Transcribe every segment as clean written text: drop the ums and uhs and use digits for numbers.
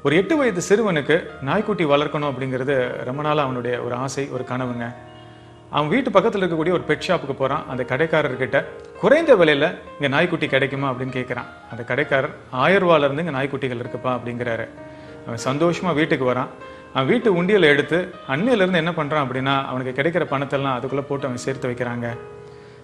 ஒரு 8 வயது சிறுவனுக்கு நாய்க்குட்டி வளர்க்கணும் அப்படிங்கிறது ரொம்ப நாளாக அவனுடைய ஒரு ஆசை, ஒரு கனவுங்க. அவன் வீட்டு பக்கத்தில் இருக்கக்கூடிய ஒரு பெட் ஷாப்புக்கு போகிறான். அந்த கடைக்காரர்கிட்ட குறைந்த விலையில் இங்கே நாய்க்குட்டி கிடைக்குமா அப்படின்னு கேட்குறான். அந்த கடைக்காரர் 1000 ரூபாயிலேருந்து இங்கே நாய்க்குட்டிகள் இருக்குப்பா அப்படிங்கிறாரு. அவன் சந்தோஷமாக வீட்டுக்கு வரான். அவன் வீட்டு உண்டியலை எடுத்து அன்னையிலேருந்து என்ன பண்ணுறான் அப்படின்னா, அவனுக்கு கிடைக்கிற பணத்தெல்லாம் அதுக்குள்ளே போட்டு அவன் சேர்த்து வைக்கிறாங்க.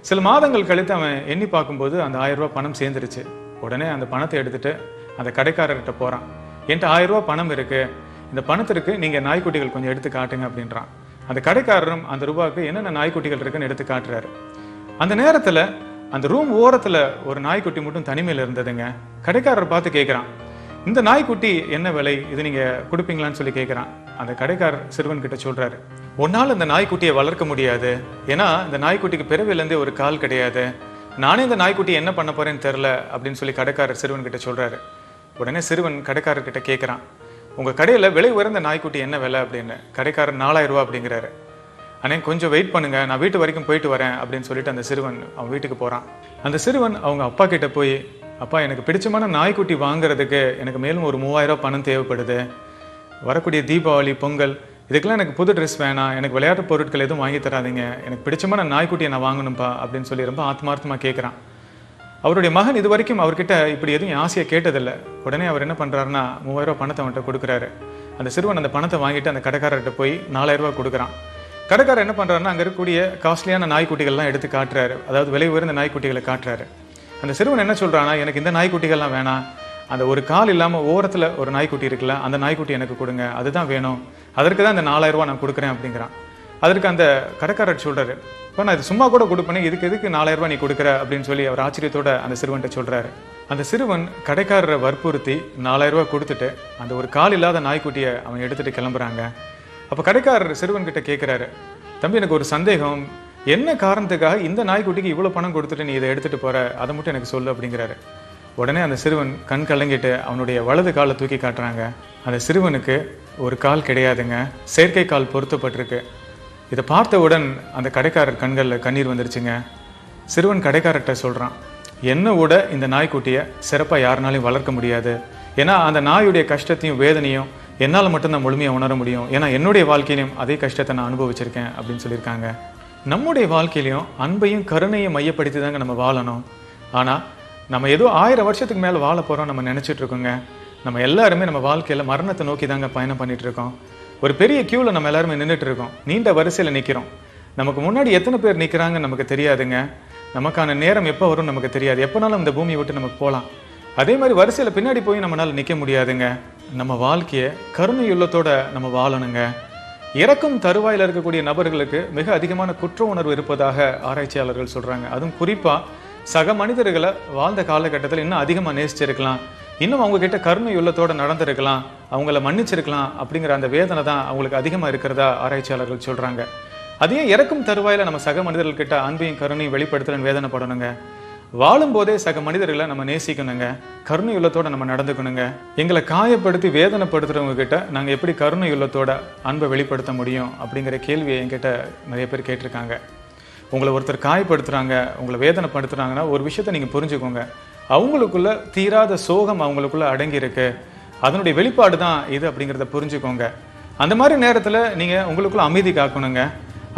சில மாதங்கள் கழித்து அவன் எண்ணி பார்க்கும்போது அந்த 1000 ரூபா பணம் சேர்ந்துருச்சு. உடனே அந்த பணத்தை எடுத்துட்டு அந்த கடைக்காரர்கிட்ட போகிறான். என்கிட்ட 1000 ரூபா பணம் இருக்குது, இந்த பணத்திற்கு நீங்கள் நாய்க்குட்டிகள் கொஞ்சம் எடுத்து காட்டுங்க அப்படின்றான். அந்த கடைக்காரரும் அந்த ரூபாய்க்கு என்னென்ன நாய்க்குட்டிகள் இருக்குன்னு எடுத்து காட்டுறாரு. அந்த நேரத்தில் அந்த ரூம் ஓரத்தில் ஒரு நாய்க்குட்டி மட்டும் தனிமையில் இருந்ததுங்க. கடைக்காரர் பார்த்து கேட்குறான், இந்த நாய்க்குட்டி என்ன விலை, இது நீங்கள் கொடுப்பீங்களான்னு சொல்லி கேட்குறான். அந்த கடைக்காரர் சிறுவன் கிட்ட சொல்கிறாரு, உன்னால் இந்த நாய்க்குட்டியை வளர்க்க முடியாது, ஏன்னா இந்த நாய்க்குட்டிக்கு பிறவிலேருந்தே ஒரு கால் கிடையாது, நானே இந்த நாய்க்குட்டி என்ன பண்ண போறேன்னு தெரில அப்படின்னு சொல்லி கடைக்காரர் சிறுவன் கிட்ட சொல்கிறாரு. உடனே சிறுவன் கடைக்காரர்கிட்ட கேட்குறான், உங்கள் கடையில் விலை உயர்ந்த நாய்க்குட்டி என்ன விலை அப்படின்னு. கடைக்காரர் 4000 ரூபா அப்படிங்கிறாரு. அண்ணே கொஞ்சம் வெயிட் பண்ணுங்க, நான் வீட்டு வரைக்கும் போயிட்டு வரேன் அப்படின்னு சொல்லிட்டு அந்த சிறுவன் அவன் வீட்டுக்கு போகிறான். அந்த சிறுவன் அவங்க அப்பா கிட்ட போய், அப்பா எனக்கு பிடிச்சமான நாய்க்குட்டி வாங்குறதுக்கு எனக்கு மேலும் ஒரு 3000 ரூபா பணம் தேவைப்படுது, வரக்கூடிய தீபாவளி பொங்கல் இதுக்கெல்லாம் எனக்கு புது ட்ரெஸ் வேணாம், எனக்கு விளையாட்டு பொருட்கள் எதுவும் வாங்கி தராதிங்க, எனக்கு பிடிச்சமான நாய்க்குட்டியை நான் வாங்கணும்ப்பா அப்படின்னு சொல்லி ரொம்ப ஆத்மார்த்தமாக கேட்குறான். அவருடைய மகன் இது வரைக்கும் அவர்கிட்ட இப்படி எதுவும் ஆசையை கேட்டதில்லை. உடனே அவர் என்ன பண்ணுறாருன்னா 3000 ரூபா பணத்தை அவன்கிட்ட கொடுக்குறாரு. அந்த சிறுவன் அந்த பணத்தை வாங்கிட்டு அந்த கடைக்காரர்கிட்ட போய் 4000 ரூபா கொடுக்குறான். கடைக்காரர் என்ன பண்ணுறாருன்னா அங்கே இருக்கக்கூடிய காஸ்ட்லியான நாய்க்குட்டிகள்லாம் எடுத்து காட்டுறாரு, அதாவது விலை உயர்ந்த நாய்க்குட்டிகளை காட்டுறாரு. அந்த சிறுவன் என்ன சொல்கிறான்னா, எனக்கு இந்த நாய்க்குட்டிகள்லாம் வேணாம், அந்த ஒரு கால் இல்லாமல் ஓரத்தில் ஒரு நாய்க்குட்டி இருக்குல்ல, அந்த நாய்க்குட்டி எனக்கு கொடுங்க, அதுதான் வேணும், அதற்கு தான் இந்த 4000 ரூபா நான் கொடுக்குறேன் அப்படிங்கிறான். அதற்கு அந்த கடைக்காரர் சொல்கிறாரு, இப்போ நான் இது சும்மா கூட கொடுப்பேனே, இதுக்கு எதுக்கு 4000 ரூபா நீ கொடுக்குற அப்படின்னு சொல்லி அவர் ஆச்சரியத்தோட அந்த சிறுவன்கிட்ட சொல்கிறாரு. அந்த சிறுவன் கடைக்காரரை வற்புறுத்தி 4000 ரூபா கொடுத்துட்டு அந்த ஒரு கால் இல்லாத நாய்க்குட்டியை அவன் எடுத்துகிட்டு கிளம்புறாங்க. அப்போ கடைக்காரர் சிறுவன்கிட்ட கேட்குறாரு, தம்பி எனக்கு ஒரு சந்தேகம், என்ன காரணத்துக்காக இந்த நாய்க்குட்டிக்கு இவ்வளோ பணம் கொடுத்துட்டு நீ இதை எடுத்துகிட்டு போகிற, அதை மட்டும் எனக்கு சொல்லு அப்படிங்கிறாரு. உடனே அந்த சிறுவன் கண் கலங்கிட்டு அவனுடைய வலது காலை தூக்கி காட்டுறாங்க. அந்த சிறுவனுக்கு ஒரு கால் கிடையாதுங்க, செயற்கை கால் பொருத்தப்பட்டிருக்கு. இதை பார்த்தவுடன் அந்த கடைக்காரர் கண்களில் கண்ணீர் வந்துருச்சுங்க. சிறுவன் கடைக்காரர்கிட்ட சொல்கிறான், என்னை விட இந்த நாய்க்குட்டியை சிறப்பாக யாருனாலையும் வளர்க்க முடியாது, ஏன்னா அந்த நாயுடைய கஷ்டத்தையும் வேதனையும் என்னால் மட்டும்தான் முழுமையாக உணர முடியும், ஏன்னா என்னுடைய வாழ்க்கையிலையும் அதே கஷ்டத்தை நான் அனுபவிச்சிருக்கேன் அப்படின்னு சொல்லியிருக்காங்க. நம்முடைய வாழ்க்கையிலையும் அன்பையும் கருணையும் மையப்படுத்தி தாங்க நம்ம வாழணும். ஆனால் நம்ம ஏதோ 1000 வருஷத்துக்கு மேலே வாழ போகிறோம் நம்ம நினச்சிட்டு இருக்கோங்க. நம்ம எல்லாருமே நம்ம வாழ்க்கையில் மரணத்தை நோக்கி தாங்க பயணம் பண்ணிட்டு இருக்கோம். ஒரு பெரிய கியூவில் நம்ம எல்லாருமே நின்றுட்டு இருக்கோம், நீண்ட வரிசையில் நிற்கிறோம். நமக்கு முன்னாடி எத்தனை பேர் நிற்கிறாங்கன்னு நமக்கு தெரியாதுங்க. நமக்கான நேரம் எப்போ வரும் நமக்கு தெரியாது, எப்போனாலும் இந்த பூமியை விட்டு நமக்கு போகலாம். அதே மாதிரி வரிசையில் பின்னாடி போய் நம்மளால் நிற்க முடியாதுங்க. நம்ம வாழ்க்கையை கருணையுள்ளத்தோட நம்ம வாழணுங்க. இறக்கும் தருவாயில் இருக்கக்கூடிய நபர்களுக்கு மிக அதிகமான குற்ற உணர்வு இருப்பதாக ஆராய்ச்சியாளர்கள் சொல்கிறாங்க. அதுவும் குறிப்பாக சக மனிதர்களை வாழ்ந்த காலகட்டத்தில் இன்னும் அதிகமாக நேசிச்சிருக்கலாம், இன்னும் அவங்க கிட்ட கருணை உள்ளத்தோடு நடந்திருக்கலாம், அவங்கள மன்னிச்சிருக்கலாம் அப்படிங்கிற அந்த வேதனை தான் அவங்களுக்கு அதிகமாக இருக்கிறதா ஆராய்ச்சியாளர்கள் சொல்கிறாங்க. அதே இறக்கும் தருவாயில் நம்ம சக மனிதர்கள்கிட்ட அன்பையும் கருணையும் வெளிப்படுத்தலன்னு வேதனைப்படணுங்க. வாழும்போதே சக மனிதர்களை நம்ம நேசிக்கணுங்க, கருணை உள்ளத்தோட நம்ம நடந்துக்கணுங்க. எங்களை காயப்படுத்தி வேதனைப்படுத்துறவங்க கிட்ட நாங்கள் எப்படி கருணை உள்ளத்தோட அன்பை வெளிப்படுத்த முடியும் அப்படிங்கிற கேள்வியை என்கிட்ட நிறைய பேர் கேட்டிருக்காங்க. உங்களை ஒருத்தர் காயப்படுத்துகிறாங்க, உங்களை வேதனைப்படுத்துகிறாங்கன்னா ஒரு விஷயத்த நீங்கள் புரிஞ்சுக்கோங்க, அவங்களுக்குள்ள தீராத சோகம் அவங்களுக்குள்ள அடங்கி இருக்கு, அதனுடைய வெளிப்பாடு தான் இது அப்படிங்கிறத புரிஞ்சுக்கோங்க. அந்த மாதிரி நேரத்தில் நீங்கள் உங்களுக்குள்ள அமைதி காக்கணுங்க.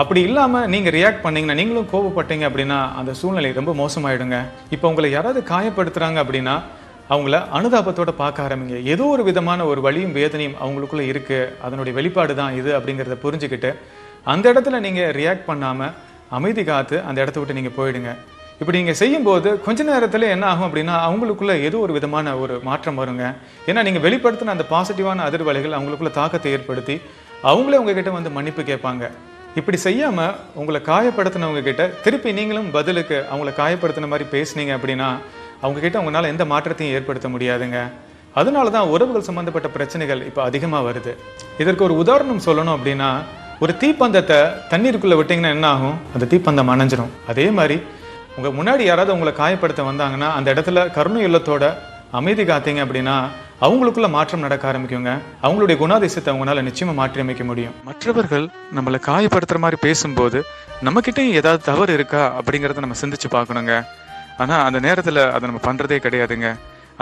அப்படி இல்லாமல் நீங்கள் ரியாக்ட் பண்ணீங்கன்னா, நீங்களும் கோபப்பட்டீங்க அப்படின்னா அந்த சூழ்நிலை ரொம்ப மோசமாயிடுங்க. இப்போ உங்களை யாராவது காயப்படுத்துகிறாங்க அப்படின்னா அவங்கள அனுதாபத்தோட பார்க்க ஆரம்பிங்க. ஏதோ ஒரு விதமான ஒரு வலியும் வேதனையும் அவங்களுக்குள்ள இருக்குது, அதனுடைய வெளிப்பாடு தான் இது அப்படிங்கிறத புரிஞ்சுக்கிட்டு அந்த இடத்துல நீங்கள் ரியாக்ட் பண்ணாமல் அமைதி காத்து அந்த இடத்த விட்டு நீங்கள் போயிடுங்க. இப்படி நீங்கள் செய்யும்போது கொஞ்ச நேரத்தில் என்ன ஆகும் அப்படின்னா அவங்களுக்குள்ள ஏதோ ஒரு விதமான ஒரு மாற்றம் வருங்க. ஏன்னா நீங்கள் வெளிப்படுத்தின அந்த பாசிட்டிவான அதிர்வலைகள் அவங்களுக்குள்ள தாக்கத்தை ஏற்படுத்தி அவங்களே உங்ககிட்ட வந்து மன்னிப்பு கேட்பாங்க. இப்படி செய்யாமல் உங்களை காயப்படுத்தினவங்க கிட்ட திருப்பி நீங்களும் பதிலுக்கு அவங்கள காயப்படுத்தின மாதிரி பேசுனீங்க அப்படின்னா அவங்கக்கிட்ட உங்களால் எந்த மாற்றத்தையும் ஏற்படுத்த முடியாதுங்க. அதனால தான் உறவுகள் சம்மந்தப்பட்ட பிரச்சனைகள் இப்போ அதிகமாக வருது. இதற்கு ஒரு உதாரணம் சொல்லணும் அப்படின்னா, ஒரு தீப்பந்தத்தை தண்ணீருக்குள்ளே விட்டிங்கன்னா என்ன ஆகும், அந்த தீப்பந்தம் அணைஞ்சிரும். அதே மாதிரி உங்கள் முன்னாடி யாராவது உங்களை காயப்படுத்த வந்தாங்கன்னா அந்த இடத்துல கருணை உள்ளத்தோட அமைதி காத்தீங்க அப்படின்னா அவங்களுக்குள்ள மாற்றம் நடக்க ஆரம்பிக்குங்க. அவங்களுடைய குணாதிசயத்தை அவங்களால நிச்சயமா மாற்றி அமைக்க முடியும். மற்றவர்கள் நம்மளை காயப்படுத்துற மாதிரி பேசும்போது நம்ம கிட்டயும் ஏதாவது தவறு இருக்கா அப்படிங்கறத நம்ம சிந்திச்சு பார்க்கணுங்க. ஆனா அந்த நேரத்துல அதை நம்ம பண்றதே கிடையாதுங்க.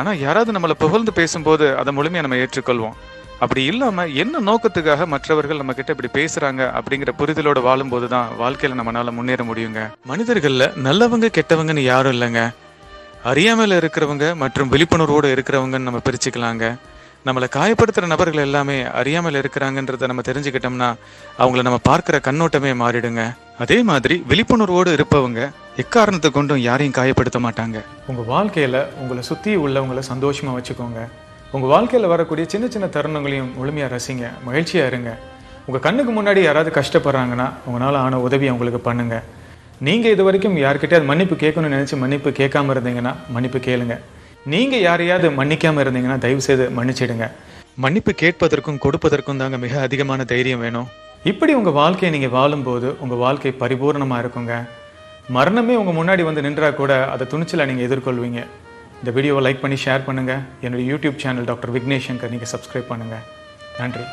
ஆனால் யாராவது நம்மளை புகழ்ந்து பேசும்போது அதை முழுமையாக நம்ம ஏற்றுக்கொள்வோம். அப்படி இல்லாமல் என்ன நோக்கத்துக்காக மற்றவர்கள் நம்ம கிட்ட இப்படி பேசுறாங்க அப்படிங்கிற புரிதலோடு வாழும்போது தான் வாழ்க்கையில் நம்மளால முன்னேற முடியுங்க. மனிதர்களில் நல்லவங்க கெட்டவங்கன்னு யாரும் இல்லைங்க. அறியாமையில் இருக்கிறவங்க மற்றும் விழிப்புணர்வோடு இருக்கிறவங்கன்னு நம்ம பிரிச்சுக்கலாங்க. நம்மளை காயப்படுத்துகிற நபர்கள் எல்லாமே அறியாமல் இருக்கிறாங்கன்றதை நம்ம தெரிஞ்சுக்கிட்டோம்னா அவங்கள நம்ம பார்க்குற கண்ணோட்டமே மாறிடுங்க. அதே மாதிரி விழிப்புணர்வோடு இருப்பவங்க எக்காரணத்தை கொண்டும் யாரையும் காயப்படுத்த மாட்டாங்க. உங்கள் வாழ்க்கையில் உங்களை சுற்றி உள்ளவங்களை சந்தோஷமாக வச்சுக்கோங்க. உங்கள் வாழ்க்கையில் வரக்கூடிய சின்ன சின்ன தருணங்களையும் முழுமையாக ரசிங்க, மகிழ்ச்சியாக இருங்க. உங்கள் கண்ணுக்கு முன்னாடி யாராவது கஷ்டப்படுறாங்கன்னா உங்களால் ஆன உதவி அவங்களுக்கு பண்ணுங்க. நீங்கள் இது வரைக்கும் யார்கிட்டயாவது மன்னிப்பு கேட்கணும்னு நினச்சி மன்னிப்பு கேட்காம இருந்தீங்கன்னா மன்னிப்பு கேளுங்க. நீங்கள் யாரையாவது மன்னிக்காமல் இருந்தீங்கன்னா தயவுசெய்து மன்னிச்சிடுங்க. மன்னிப்பு கேட்பதற்கும் கொடுப்பதற்கும் தாங்க மிக அதிகமான தைரியம் வேணும். இப்படி உங்கள் வாழ்க்கையை நீங்கள் வாழும்போது உங்கள் வாழ்க்கை பரிபூர்ணமாக இருக்குங்க. மரணமே உங்கள் முன்னாடி வந்து நின்றா கூட அதை துணிச்சலை நீங்கள் எதிர்கொள்வீங்க. இந்த வீடியோவை லைக் பண்ணி ஷேர் பண்ணுங்கள். என்னுடைய YouTube channel doctor Vignesh Shankar நீங்கள் சப்ஸ்கிரைப் பண்ணுங்கள். நன்றி.